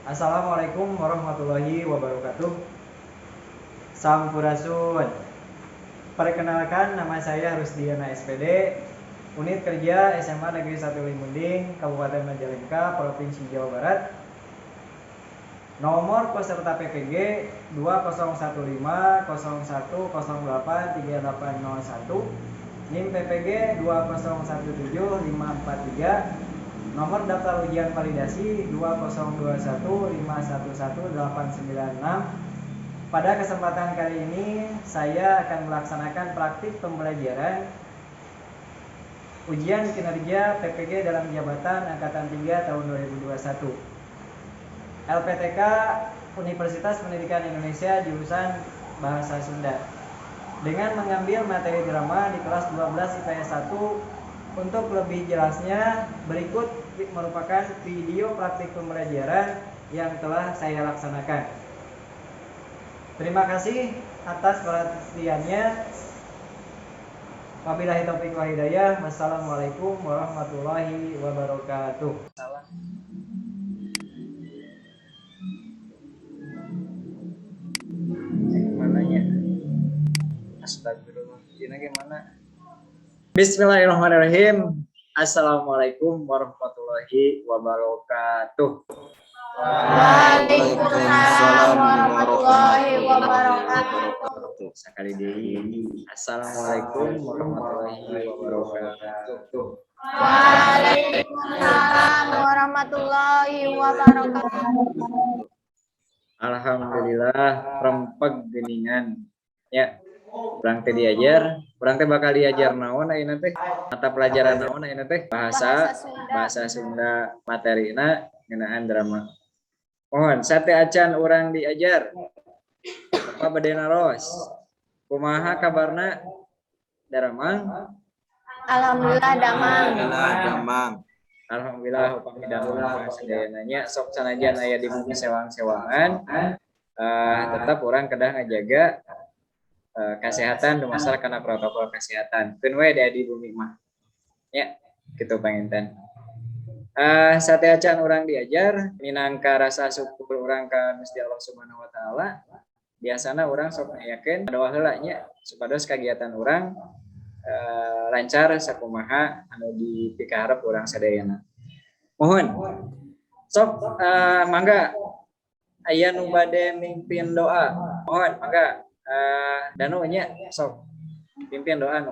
Assalamualaikum warahmatullahi wabarakatuh. Sampurasun. Perkenalkan, nama saya Rusdiana SPD, Unit Kerja SMA Negeri 1 Limunding, Kabupaten Majalengka, Provinsi Jawa Barat. Nomor peserta PPG 201501083801, NIM PPG 2017543, nomor daftar ujian validasi 20215118896. Pada kesempatan kali ini saya akan melaksanakan praktik pembelajaran ujian kinerja PPG dalam jabatan Angkatan 3 tahun 2021. LPTK Universitas Pendidikan Indonesia jurusan Bahasa Sunda, dengan mengambil materi drama di kelas 12 IPS 1. Untuk lebih jelasnya, berikut merupakan video praktik pembelajaran yang telah saya laksanakan. Terima kasih atas perhatiannya. Wabillahi taufiq wal hidayah. Wassalamualaikum warahmatullahi wabarakatuh. Mananya? Astagfirullah. Ini gimana? Bismillahirrahmanirrahim. Assalamualaikum warahmatullahi wabarakatuh. Waalaikumsalam warahmatullahi wabarakatuh. Sekali lagi. Assalamualaikum warahmatullahi wabarakatuh. Waalaikumsalam warahmatullahi wabarakatuh. Alhamdulillah rempeg geningan. Ya, urang teh diajar, urang teh bakal diajar naon ayeuna teh? Mata pelajaran naon ayeuna teh? Bahasa Sunda materina ngeunaan drama. Mohon sate acan urang diajar. Apa bade naros? Kumaha kabarna? Daramang? Alhamdulillah damang. Alhamdulillah upami damang sadeunanya sok sanajan aya di bumi sewang-sewangan, tetap orang kedah ngajaga kesehatan dumasar kana protokol kesehatan. Keun we di bumi mah. Ya, kitu panginten. Sate acan urang diajar minangka rasa syukur urang ka Gusti Allah Subhanahu wa taala. Biasana urang sok ngayakeun doa heula nya supados kagiatan urang lancar sakumaha anu dipikaharep urang sadayana. Mohon sok mangga aya nu bade mimpin doa. Mohon mangga Danu nya sok pimpin doa nu.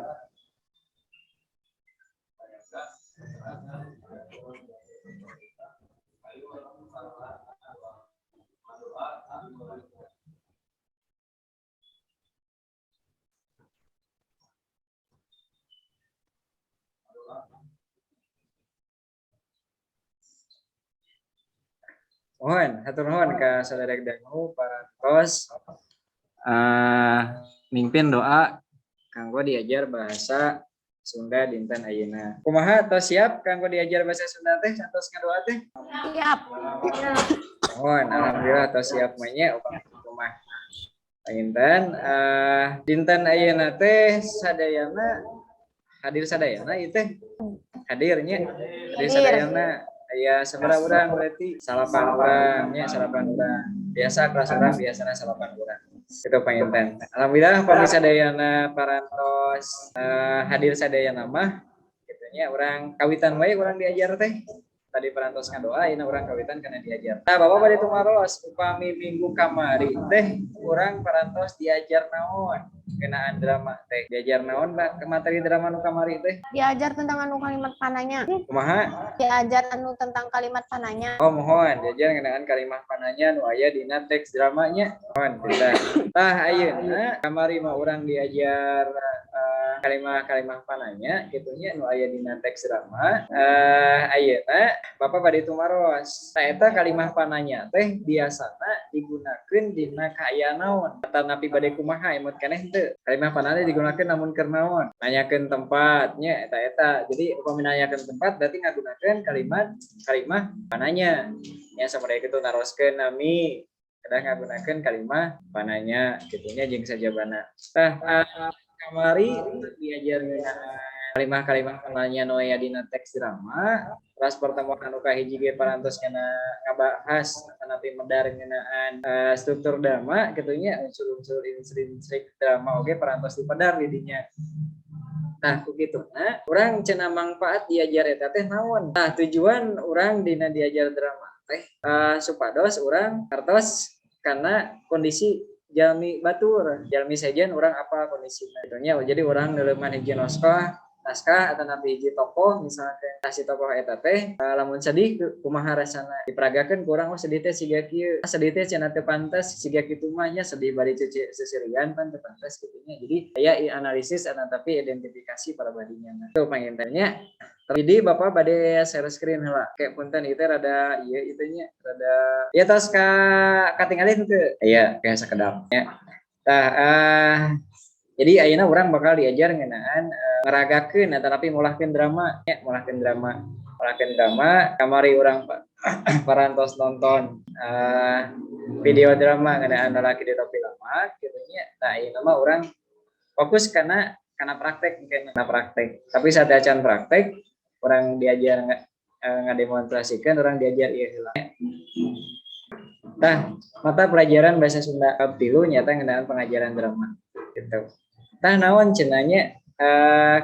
Mohon, hatur nuhun ka sadaya dangu parantos mimpin doa kanggo diajar bahasa Sunda dinten ayeuna. Kumaha tos siap kanggo diajar bahasa Sunda teh satos ngadoa teh? Siap. Mohon, alhamdulillah tos siap mah nya upami kumaha. Dinten dinten ayeuna teh sadayana hadir sadayana ieu teh hadirnya hadir sadayana aya sabaraha urang berarti salapan urang nya salapan urang biasa kelas urang biasana salapan urang itu panginten. Alhamdulillah pami sadayana parantos hadir sadayana mah kitu nya urang kawitan wae urang diajar teh tadi parantos ngadoa ayeuna urang kawitan kana diajar. Nah Bapak bade tumaros upami minggu kamari teh urang parantos diajar naon kenaan drama teh diajar naon ke materi drama nu kamari teh Diajar tentang anu kalimat pananya. kumaha Diajar anu tentang kalimat pananya. oh mohon diajar ngeunaan kalimat pananya nu aya dina teks dramanya mohon kita tah ayeuna kamari mah urang diajar kalimat pananya gitunya nu aya dina teks drama ayeuna Bapak bade tumaros tah eta kalimat pananya teh biasana digunakeun dina kaayaan naon eta napi bade kumaha emut keneh teu kalimat pananya digunakeun namun keur naon nanyakeun tempatnya eta jadi upami nanyakeun tempat berarti ngagunakeun kalimat pananya nya sabaraha kitu naroskeun nami kedah ngagunakeun kalimat pananya kitunya jeung sajabana tah kamari diajar kalimat pananya nu aya dina teks drama kelas pertemuan anu kahiji ge parantos kana ngabahas tapi medar ngeunaan struktur drama gitu nya unsur-unsur intrinsik drama oge parantos dipedar di dinya. Nah, begitu. Nah, orang cenah manfaat diajar eta teh naon? Nah, tujuan orang dina diajar drama teh supados orang kartos karena kondisi jalmi batur, jalmi sejen orang apa kondisinya. Itunya jadi orang neuleman hiji naskah atau nabi hiji tokoh misalkan si tokoh eta teh lamun sedih kumaha rasana diperagakeun ku urang sedih teh siga kieu sedih teh cenah teu pantes siga kitu mah nya sedih bari sesirian pan teu pantes kitu nya jadi aya analisis atau tapi identifikasi pada badinya tuh pangintennya jadi Bapak bade share screen heula kayak punten itu rada ieu itu nya rada ya tos katingalin teu aya kayak sakedap nya tah jadi ayeuna urang bakal diajar ngeunaan ngeragakeun tapi ngolahkeun drama nya ngolahkeun drama kamari urang parantos nonton video drama ngeunaan lalaki di topi lama kitu nya. Nah ieu mah urang fokus kana praktek tapi saat acan praktek urang diajar ngademonstrasikeun urang diajar ieu heula. Nah, mata pelajaran bahasa Sunda bab 3 nyata ngeunaan pengajaran drama gitu. Tah naon cenanya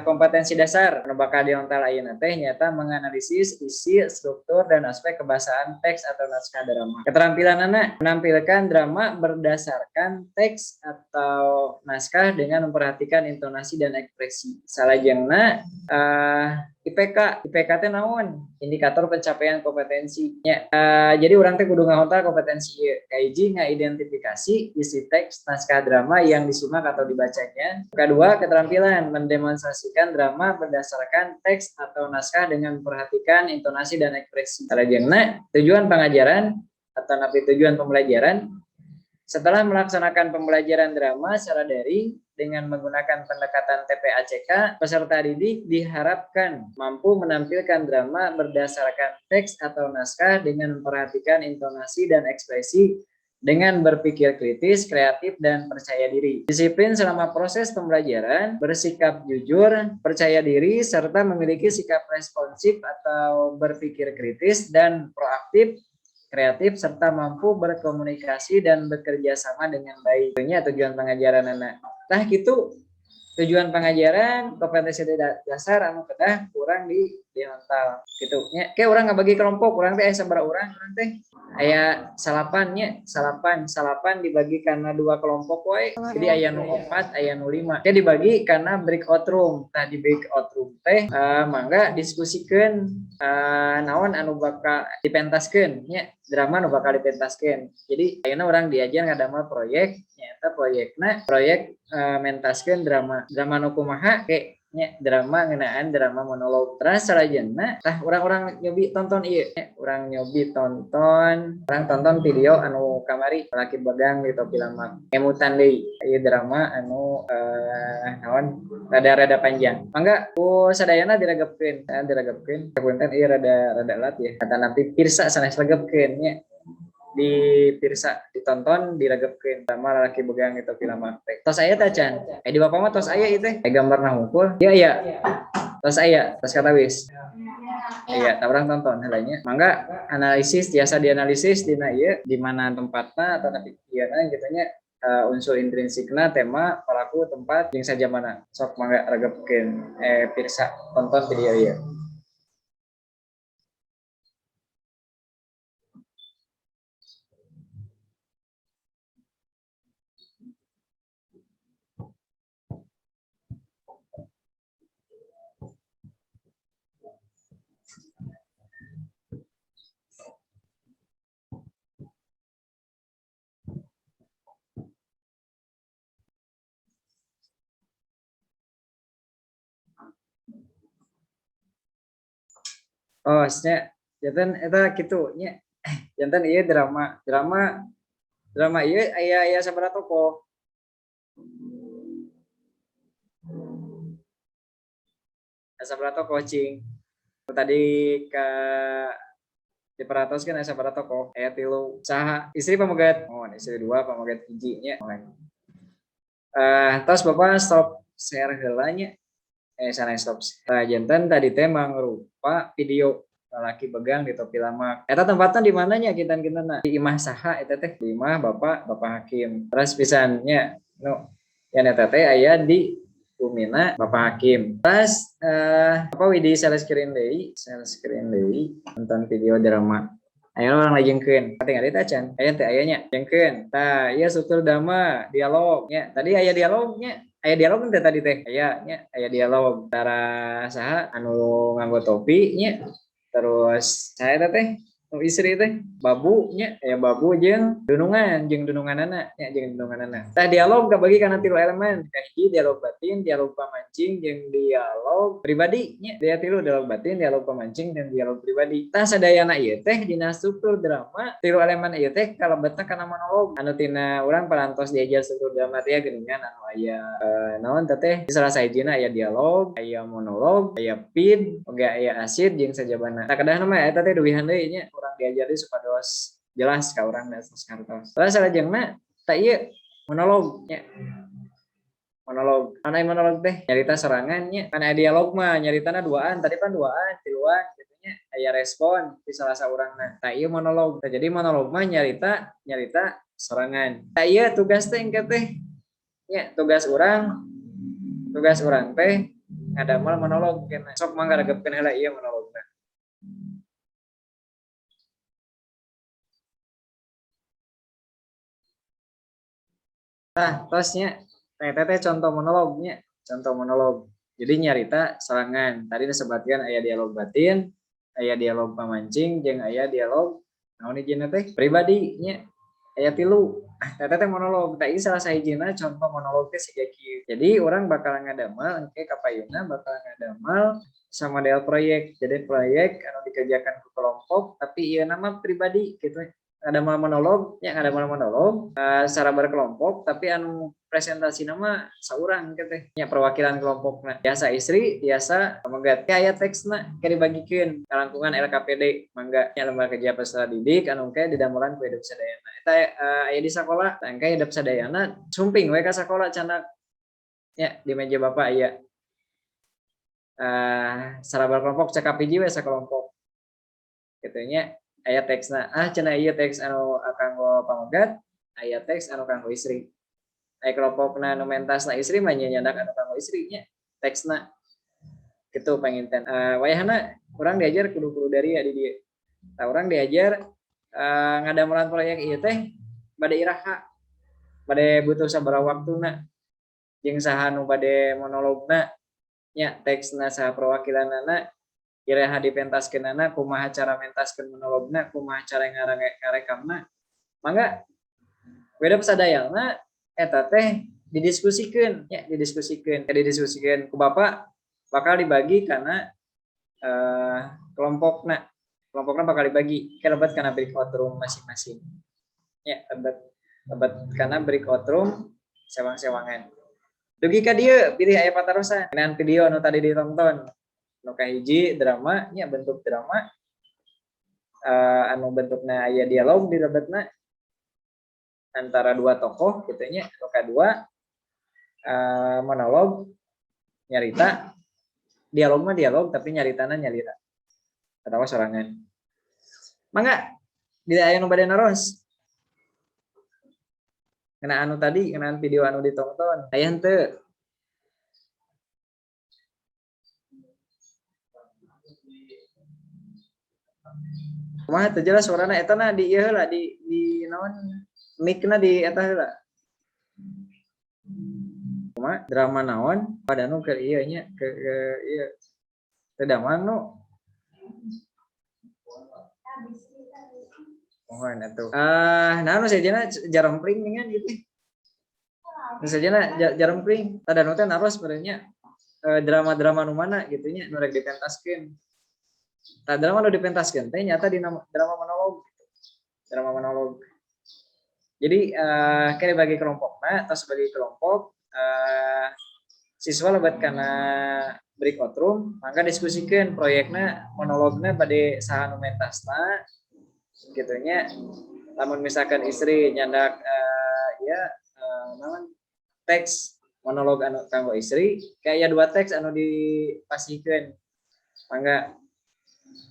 kompetensi dasar anu bakal diontal ayeuna teh nyata menganalisis isi, struktur dan aspek kebahasaan teks atau naskah drama. Keterampilanna menampilkan drama berdasarkan teks atau naskah dengan memperhatikan intonasi dan ekspresi. Salajengna IPK teh naon? Indikator pencapaian kompetensinya. Jadi urang teh kudu ngahontal kompetensi ieu. Kahiji ngaidentifikasi isi teks naskah drama yang disimak atau dibacanya. Kedua, keterampilan mendemonstrasikan drama berdasarkan teks atau naskah dengan memperhatikan intonasi dan ekspresi. Salajengna tujuan pengajaran atau napi tujuan pembelajaran. Setelah melaksanakan pembelajaran drama secara daring dengan menggunakan pendekatan TPACK, peserta didik diharapkan mampu menampilkan drama berdasarkan teks atau naskah dengan memperhatikan intonasi dan ekspresi dengan berpikir kritis, kreatif, dan percaya diri. Disiplin selama proses pembelajaran, bersikap jujur, percaya diri, serta memiliki sikap responsif atau berpikir kritis dan proaktif, kreatif serta mampu berkomunikasi dan bekerja sama dengan baik. Tentunya tujuan pengajaran anak. Nah gitu tujuan pengajaran kompetensi dasar anu kedah kurang diontal gitu nya. Kayak urang ngabagi kelompok urang teh aya sabaraha urang teh aya salapan dibagi karena 2 kelompok wae. Jadi aya nu 4 aya nu 5. Teh dibagi karena breakout room. Tah di breakout room teh mangga diskusikeun naon anu bakal dipentaskeun nya drama nu bakal dipentaskeun. Jadi ayeuna urang diajar ngadamel proyek nyaeta proyek mentaskeun drama nu kumaha ke nya drama ngeunaan drama monolog. Terus salajengna tah urang nyobi tonton ieu urang tonton video anu kamari laki begang di topi lama emutan deui ieu drama anu naon rada panjang mangga ku sadayana diregepkeun punten ieu rada lat ya kata napi pirsa sanes regepkeun nya di pirsa ditonton diregepkeun drama laki begang di topi lama tos aya tah can di bapa mah tos aya ieu teh gambarna hungkul iya tos aya tos katawis iya urang tonton heulanya mangga analisis tiasa dianalisis dina ieu di mana tempatna atau tapi ieu gitu nya unsur intrinsikna tema pelaku tempat jeung sajamana sok mangga regepkeun pirsa tonton video ieu. Oh, nya janten eta kitu nya. Janten ieu drama ieu aya sabaraha tokoh? Sabaraha tokoh cing? Tadi ka diperatoskeun aya sabaraha tokoh? Aya 3. Saha? Istri pamogat? Oh, istri 2 pamogat 1 nya. Tos Bapak stop share heula nya. Sana stop. Janten tadi teh mangrupa video lalaki begang di topi lama. Eta tempatnya di mananya kita di imah saha eta teh di imah bapak hakim. Terus pisannya nu yang eta teh aya di Umina Bapak Hakim. Terus apa Widi sales screen deui nonton video drama. Ayo orang lagi jengkeun. Tinggal itu acan. Aya teh ayanya jengkeun. Tah, ieu struktur drama dialog nya. Tadi aya dialognya. Aya dialog teh tadi teh. Aya nya, aya dialog antara saha anu nganggo topi nya. Terus saya teh nu istri teh babu nya, aya babu jeung dununganana nya jeung dununganana. Tah dialog kabagi kana 3 elemen. Kahiji dialog batin, dialog pamancing jeung dialog pribadi nya. Dia 3 dialog batin, dialog pamancing dan dialog pribadi. Tah sadayana ieu teh dina struktur drama 3 elemen ieu teh kalebetna kana monolog. Anu tina urang parantos diajar struktur drama teh geuningan anu aya naon teh salah sahijina aya dialog, aya monolog, aya pid, oge aya asid jeung sajabana. Tah kadahna mah eta teh duwihan deui nya urang diajari supados jelas ka urang dan sakartos. Terus salajengna tah ieu monolog nya. Monolog. Anu monolog teh nyarita sorangan nya. Kan aya dialog mah nyaritana duaan, tadi kan duaan, tiluan gitu nya. Aya respon di salah saurangna. Tah ieu monolog. Tah jadi monolog mah nyarita sorangan. Tah ieu tugas teh engke teh nya tugas urang teh ngadamel monolog keneh. Sok mangga regepkeun heula ieu monologna. Tah, tosnya eta teh contoh monolognya, contoh monolog. Jadi nyarita sorangan. Tadi disebutkan aya dialog batin, aya dialog pamancing, jeung aya dialog naon hijina teh pribadi nya. Aya 3. Eta teh monolog. Tah ieu salah sahijina contoh monolog teh siga kieu. Jadi urang bakal ngadamel engke kapayuna bakal ngadamel samodel proyek. Jadi proyek anu dikerjakan ku kelompok tapi ieu nama pribadi gitu. Ngadamel monolog secara berkelompok tapi anu presentasi nama saurang teh nya perwakilan kelompokna. Biasa istri, biasa pamagat. Aya teksna ke dibagikeun ka lingkungan LKPD mangga nya lembaga kerja peserta didik anu ke didamelan ku hidup sadayana. Eta aya di sakola, tangke hidup sadayana sumping we ka sakola candak nya di meja Bapak aya. Secara berkelompok cekap hiji we sakelompok. Kitu nya aya teksna cenah ieu teks anu kanggo pamagat, aya teks anu kanggo istri. Aya kelompokna nu mentasna istri mah nya nyandak anu kanggo istri nya teksna. Kitu panginten. Wayahna urang diajar kudu dari di dieu. Tah urang diajar ngadamelan proyek ieu teh bade iraha. Bade butuh sabaraha waktuna. Jeung saha nu bade monologna nya teksna saha perwakilanana iraha dipentaskeunana kumaha cara mentaskeun monologna, kumaha cara ngarekamna. Mangga beda sadayana eta teh didiskusikeun nya didiskusikeun ku Bapak bakal dibagi kana kelompokna bakal dibagi kelebet kana breakout room masing-masing nya lebet kana breakout room sewang-sewangan dugi ka dieu pilih aya patarosan dengan video anu tadi ditonton nu kahiji drama nya bentuk drama anu bentukna aya dialog di lebetna antara 2 tokoh gitu nya. Nu kadua monolog nyarita dialog mah dialog tapi nyaritana nyarita atawa sorangan. Mangga di aya nu bade naros. Kenaan anu tadi, kenaan video anu ditonton. Aya henteu? Kumaha teu jelas suarana eta na di ieu heula di naon mic-na di eta heula. Kumaha drama naon pada nu ke ieu nya ke ieu teu daman nu mohon atuh. Naon sajana jarempling ningan gitu. Nu sajana jarempling tada nu teh naros sebenarnya drama-drama nu mana gitu nya nu rek dipentaskeun. Tah drama nu dipentaskeun teh nyata di drama monolog. Drama monolog. Jadi kene bagi kelompokna atau sebagai kelompok siswa lebat kana breakout room mangga diskusikeun proyekna monologna bade saha nu mentasna kitu nya. Lamun misalkan istri nyandak naon teks monolog anu kanggo istri kayak 2 teks anu dipasihkeun mangga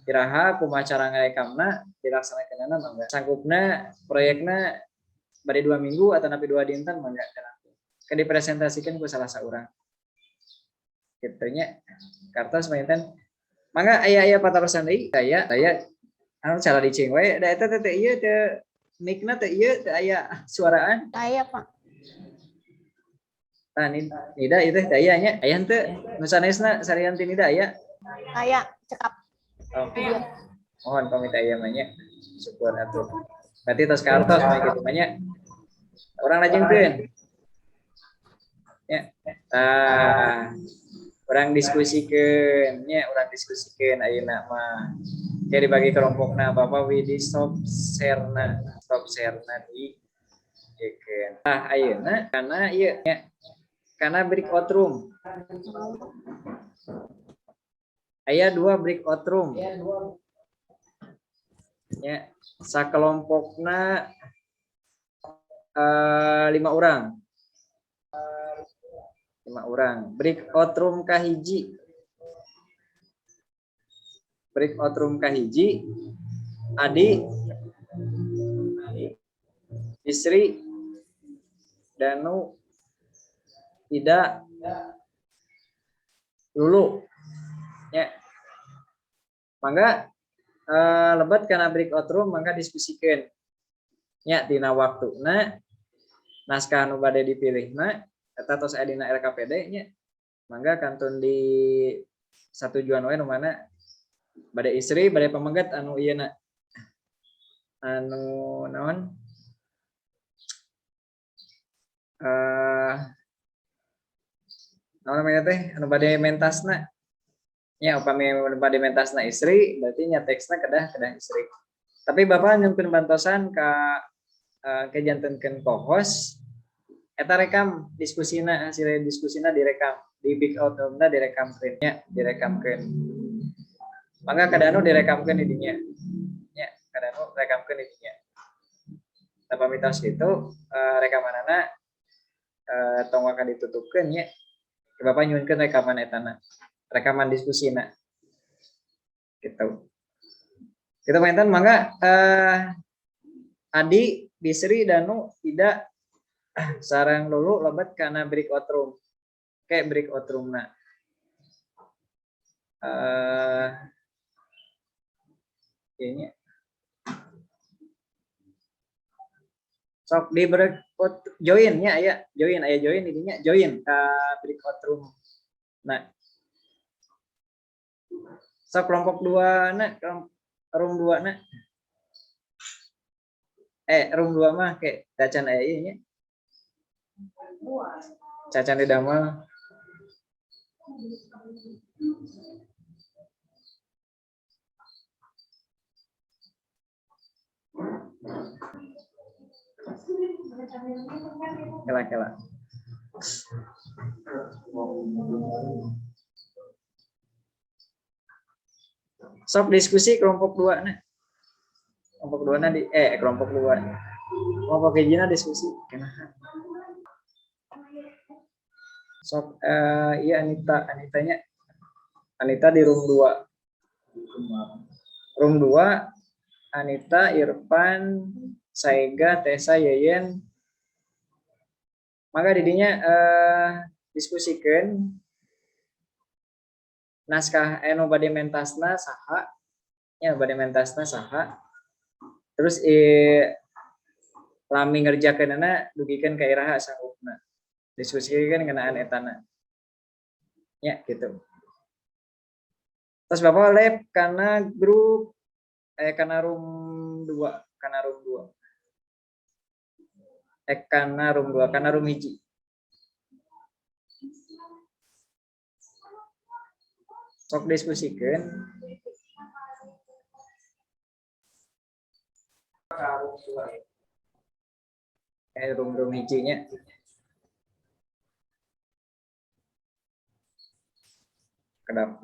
Iraha kumaha cara ngarekamna dilaksanakeunana mangga. Sanggupna proyekna bari 2 minggu atau napi 2 dinten mangga kan dipresentasikan ku salah saurang. Kitu nya. Kartos mainten mangga aya patarosan deui saya anu cara dicing we da eta teh ieu teh mikna teh ieu teh aya suaraan. Aya, Pak. Tah nida ieu teh aya nya. Aya henteu nu sanesna sarian ti nida aya. Aya, cekap. Oh, mohon pamit aya mah nya. Syukur atuh. Berarti tos kartos mah kitu mah nya. Urang lajengkeun. Ya. Orang diskusikan ayeuna mah kayak dibagi kelompokna Bapak Widi stop share diikeun. Ayeuna karena ieu nya karena breakout room. Aya 2 breakout room. Ya, sakelompokna 5 orang. 5 orang. Breakout room kahiji. Adi, istri, Danu, Ida, Lulu. Ya. Mangga lebat karena breakout room mangga diskusikeun. Nya dina waktuna naskah nu bade dipilihna eta tos aya dina RKPD nya mangga kantun di satujuan we nu mana bade istri bade pamengget anu ieuna anu naon naon namanya teh anu bade mentasna nya upami bade mentasna istri berarti nya teksna kedah istri tapi bapak nyumpun bantosan ka kejantenkeun co-host eta rekam diskusina hasil diskusina direkam di big out room-na direkamkeun nya direkamkeun mangga kadanu direkamkeun di dinya nya kadanu rekamkeun di dinya tanpa mitos itu rekamanana tong akan ditutupkeun nya bapak nyuwunkeun rekaman etana rekaman diskusina gitu kita maintan mangga Adi Bisri Danu Ida sarang Lulu lebat karena breakout room kayak breakout room na ini sok di breakout join aya join intinya join ke breakout room nah sok kelompok 2 na room 2 na room 2 mah kayak cacan aya ieu nya cacan di damel kela sok diskusi kelompok 2 nah kelompok 2 na di kelompok 2 kelompok hijina diskusi kenapa sok iya Anitanya Anita di room 2 Anita Irfan Saiga Tessa Yeyen maka didinya diskusikan naskah anu bade mentasna saha nya bade mentasna saha terus lami ngerjakeunana dugikeun ka iraha sanggupna diskusikan ngenaan etana ya gitu terus bapak live karena grup karena room 2 karena room hiji sok diskusikan room hijinya kedap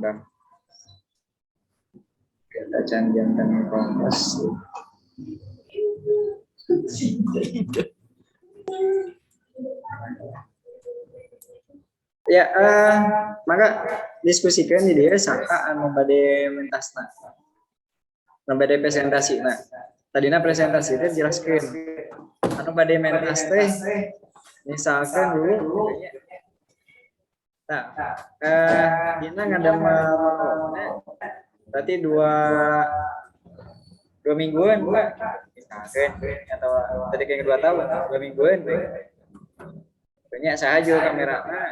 kita jantan kompos ya maka diskusikan di dia saka anu bade mentasna bade presentasi. Nah, tadina presentasi teh jelaskeun anu bade mentas teh misalkan dulu gitu nya. Nah, dina ngadamel berarti dua mingguan Pak. Misalkan atau tadi kayak 2 tahun, 2 mingguan banyak sahaja kamerana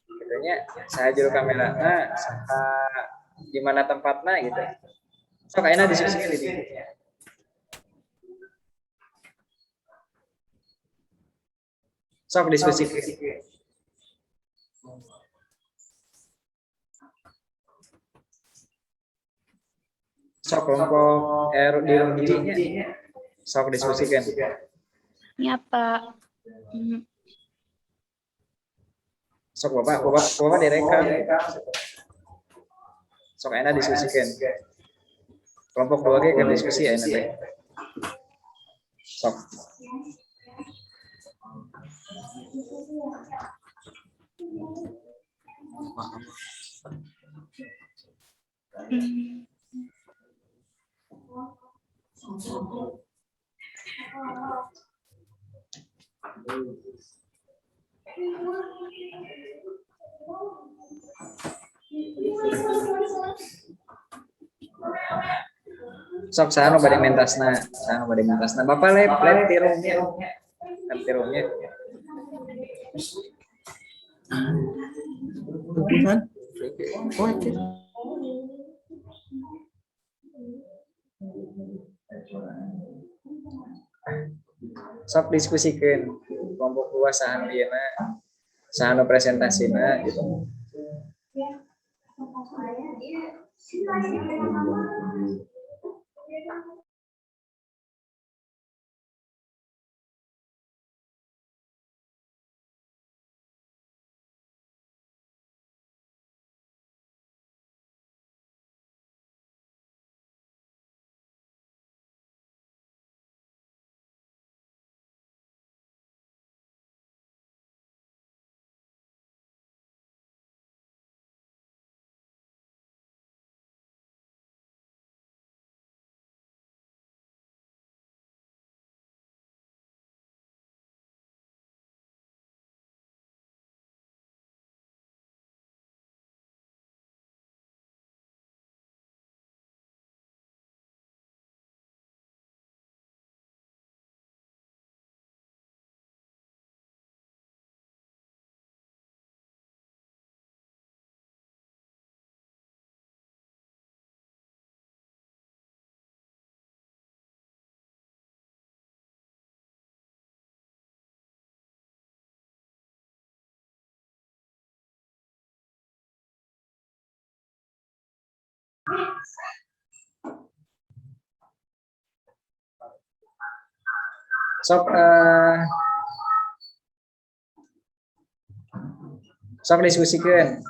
gitunya sahaja kamerana saha di mana tempatnya gitu. So kayaknya diskusikan di sini. Sok diskusikan. Sok kelompok di room hijinya. Sok diskusikan. Ya, Pak. Sok bapak direkam. Sok enak diskusikan. Kelompok 2 kan diskusi enak deh. Sok. Sok sana bade mentasna, Bapak lab tirumnya. Kan tirumnya. Sok diskusikan kelompok 2 sahan dieuna, sahan presentasina gitu. Sok diskusikan.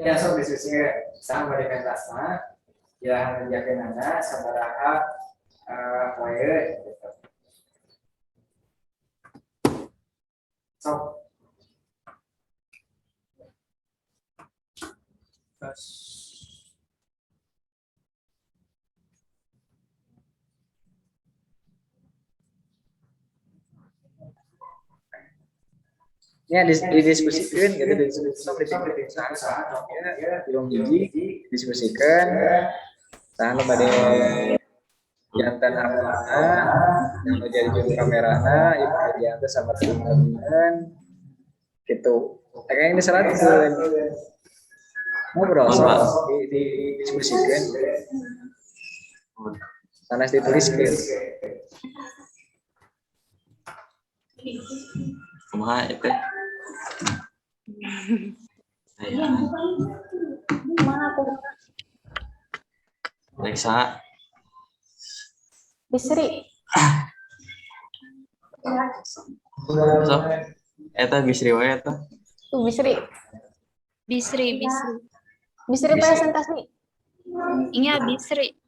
Ya, sok diskusikan sama dengan tasma yang yakinannya sabaraha poe gitu. Sok ya didiskusikan gitu, diskusikan belum hiji diskusikan saha bade jantan amanah yang jadi juru kamerana ibu jantan sama teman gitu kayak ini diserahkan ngobrol soal didiskusikan sanes dituliskeun. Kumaha eta? Aya. Mana aku? Reksa. Bisri. Sok. Eta Bisri wae eta. Tuh Bisri. Bisri. Bisri presentasi. Iya, Bisri.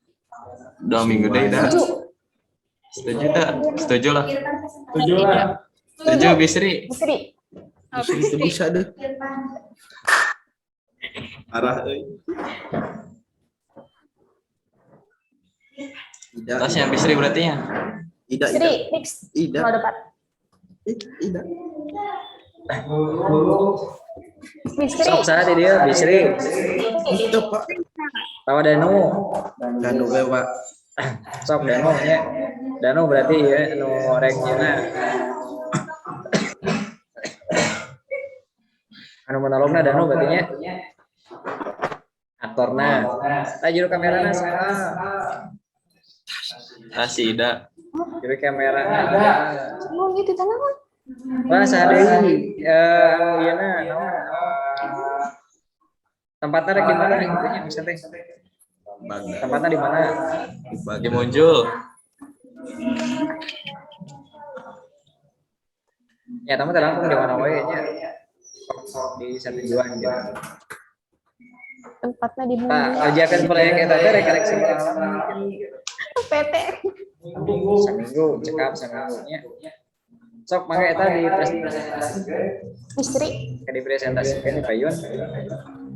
2 minggu deh dah. Setuju. Setuju dah. Setuju lah. Tidak. Setuju Bisri. Bisri. Oh, Itu Bisri. bisa deh. Arah euy. Ida. Tasnya Bisri berarti ya. Ida. Bisri, fix. Ida. Kalau depan. Ida. Bisri. Sok saha di dia Bisri. Itu Pak. Tawa Danu. Danu we Pak. Sok Danu nya. Danu berarti ya nu rek nya. Anu menolongna Danu berarti nya. Aktorna. Juru kamerana saha? Si Ida. Juru kamerana. Oh, gitu tanah kan? Wah, saha deui? Ieu na naon? Tempatnya rek di mana gitu nya bisa teh. Bangga. Tempatnya di mana? Di muncul. Ya, tamu langsung di mana wae nya. Di Satujuan gitu. Tempatnya di Nah, bumi. ajakan proyek eta teh rek sabaraha PT. Seminggu, cekap seminggunya. Sok mangga eta dipresentasikan, Bisri. dipresentasikan di Payun.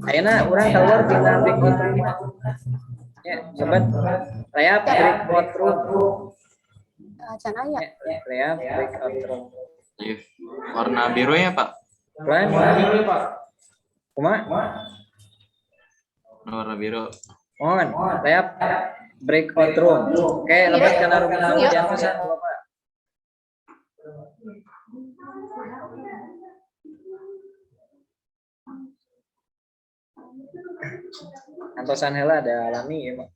Ayeuna urang keluar tina break room. Ya, sobat. Layap break room. Can aya. Ya, layap break room. Iya. Warna biru ya Pak. Lain, kumaha? Warna biru. Mohon, layap breakout room. Oke, lebat kana room kamu Iya. jangan pesan Bapak. Antosan heula ada alami ya, Pak.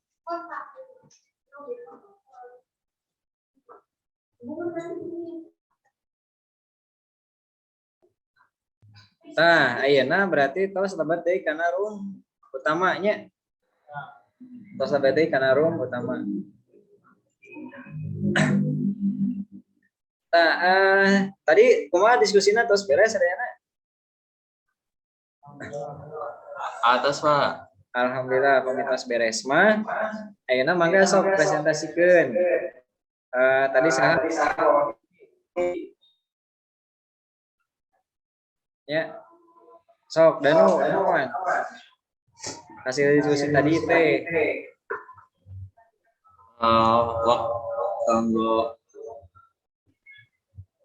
Nah, ayeuna berarti tos lebat deui kana room utamanya. Tos lebat deui kana room utama. Nah, tadi kumaha diskusinya tos beres Riana? Atas Pak. Alhamdulillah komunitas beres mah. Ayeuna mangga sok presentasikan. Tadi saha? Ya. Sok Danu kan. Hasil diskusi tadi teh.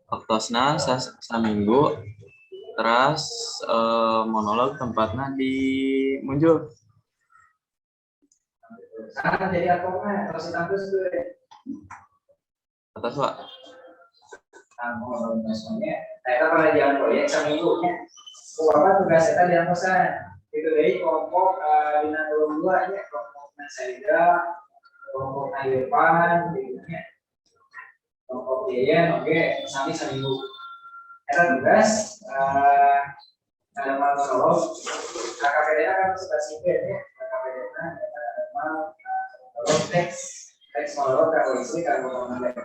Waktosna saminggu. Terus monolog tempatnya di muncul. Jadi apa terus status tuh. Atas Pak. Kita pernah jalan proyek seminggunya. Apa tugas kita di Antosan? Itu dari kelompok Dina 22 nya, kelompok Nasaiga, kelompok Ayupan, gitu-nya. Kelompok Yeyen, oke, sami seminggu. Kita tugas ada monolog. KKPD kan sudah sipil ya. KKPD ada monolog teks monolog kalau isi kalau komentar.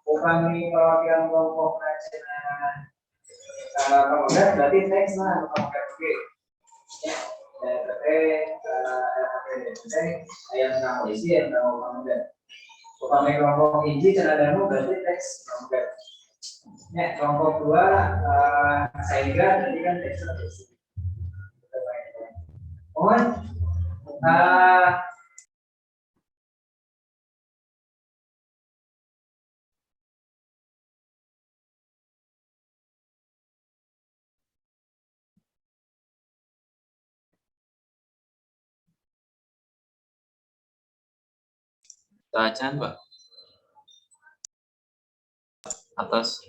Bukan ini perwakilan kelompok nasional. Kalau enggak berarti teks lah kalau enggak oke. Ya, yang nggak isi yang nggak mau enggak. Bukan kelompok hiji cenadamu berarti teks enggak. Ya, kelompok dua saya juga tadi kan teks isi. Mohon Tacan Pak. Atas.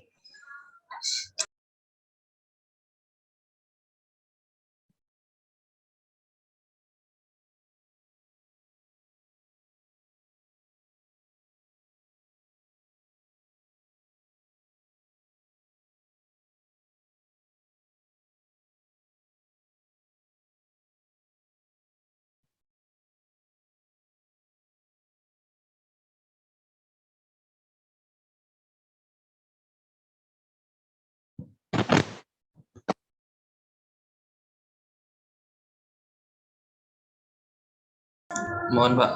Mohon Pak.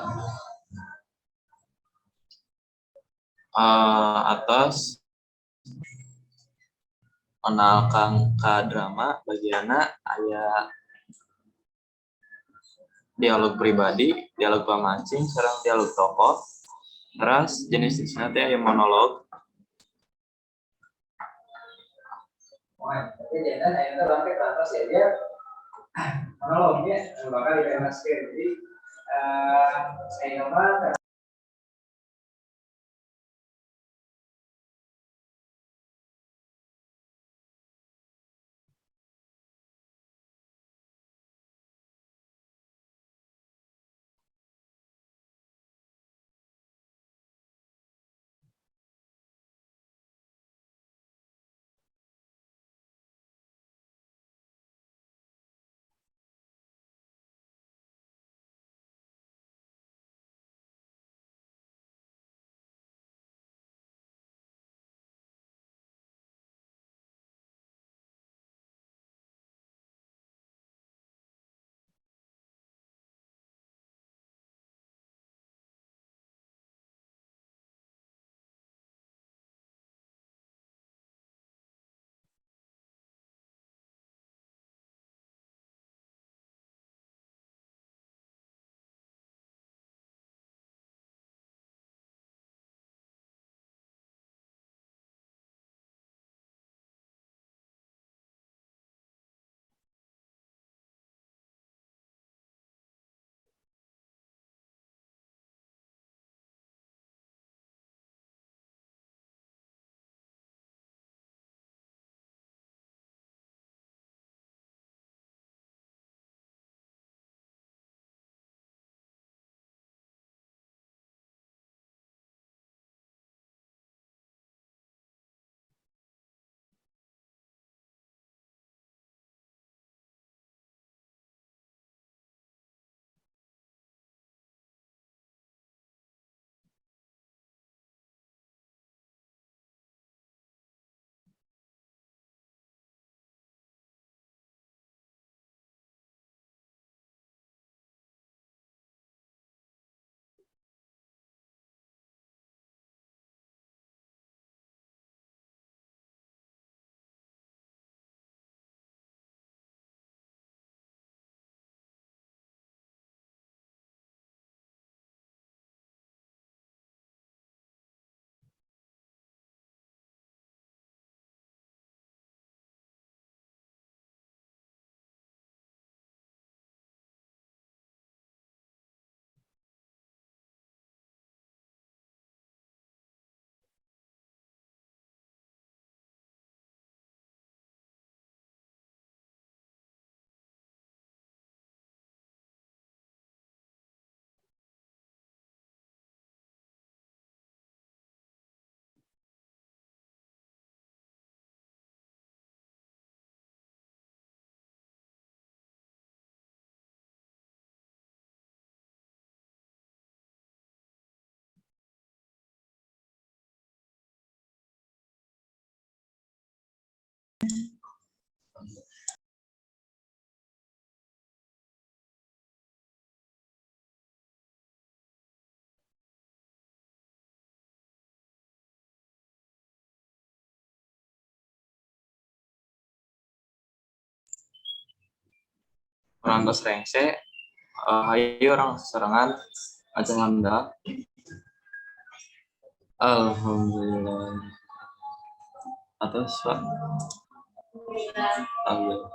Atas menalkan ka drama bagiana aya dialog pribadi, dialog pamancing, sareng dialog tokoh. Terus jenis-jenisnya teh aya monolog. Tapi dia kan akhirnya sampai ke atas ya dia monolognya bakal dipenaskan. Jadi saya nama Orang tos rengse, hayu orang serangan aja nganda. Alhamdulillah. Atas Pak. Alhamdulillah.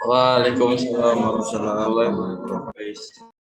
Waalaikumsalam warahmatullahi wabarakatuh.